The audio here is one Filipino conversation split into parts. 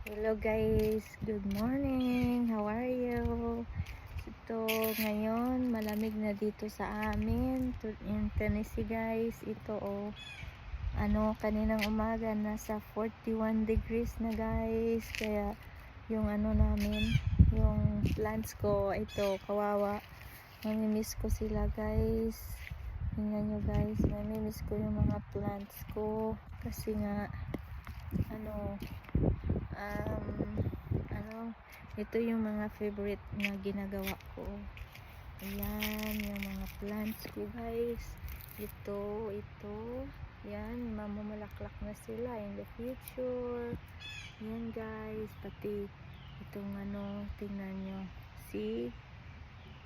Hello guys, good morning. How are you? Ito ngayon, malamig na dito sa amin in Tennessee guys. Ito kaninang umaga nasa 41 degrees na guys. Kaya yung namin, yung plants ko, ito kawawa. Mamimiss ko sila guys. Tingnan nyo guys, mamimiss ko yung mga plants ko kasi nga ito yung mga favorite na ginagawa ko. Ayan yung mga plants ko guys. Ito yan, mamumulaklak na sila in the future. Yan guys, pati itong tingnan nyo, see,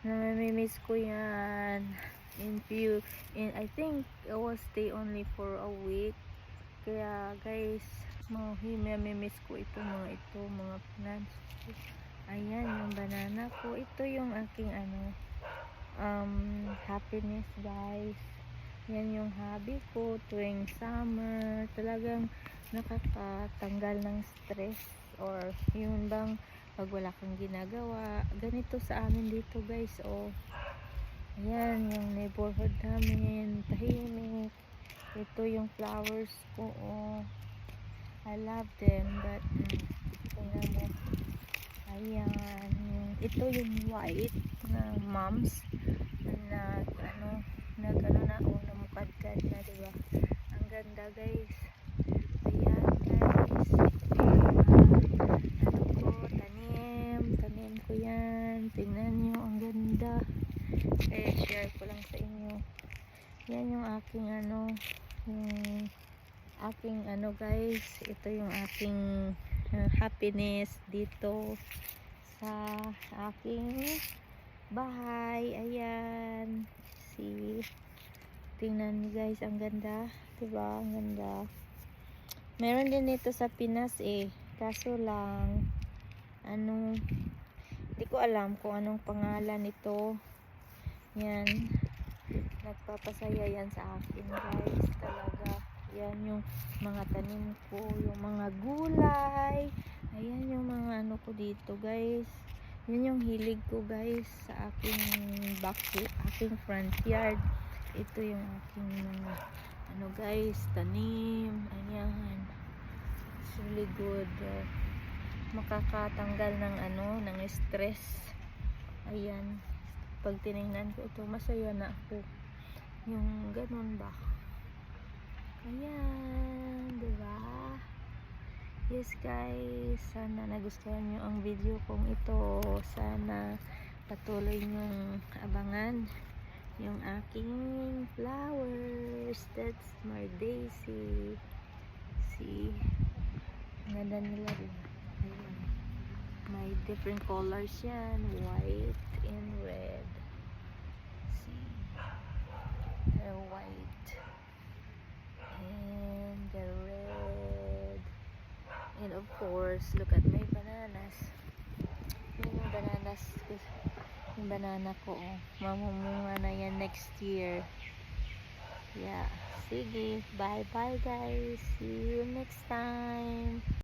namimiss ko yan. I think I will stay only for a week. Kaya guys, mamimiss ko mga plants. Ayan yung banana ko. Ito yung aking happiness guys. Yan yung hobby ko tuwing summer. Talagang nakakatanggal ng stress, or yun bang pag wala kang ginagawa. Ganito sa amin dito guys. Ayan yung neighborhood namin, tahimik. Ito yung flowers ko. I love them, but tingnan mo. Ayan, ito yung white na mums na namukadkad na, diba? Ang ganda guys. Ayan guys, tanim ko yan. Tingnan nyo, ang ganda. Kaya share ko lang sa inyo. Yan yung aking guys, ito yung aking happiness dito sa aking bahay. Ayan, see, tingnan niyo guys, ang ganda, diba? Ang ganda. Meron din dito sa Pinas kaso lang hindi ko alam kung anong pangalan nito. Yan, nagpapasaya yan sa akin guys, talaga. Yan yung mga tanim ko, yung mga gulay. Ayan yung mga ko dito guys. Yun yung hilig ko guys sa aking aking front yard. Ito yung aking mga guys, tanim. Ayan, it's really good. Makakatanggal ng ng stress. Ayan, pag tinignan ko ito, masaya na ako. Yung ganun ba? Ayan, diba? Yes guys, sana nagustuhan nyo ang video kong ito. Sana patuloy nyong abangan yung aking flowers. That's my daisy. See, ganda nila, diba? Ayan, may different colors yan, white and red. See, the white and the red, and of course look at my bananas. Yung banana ko, mamumunga na yan next year. Yeah, sige, bye bye guys, see you next time.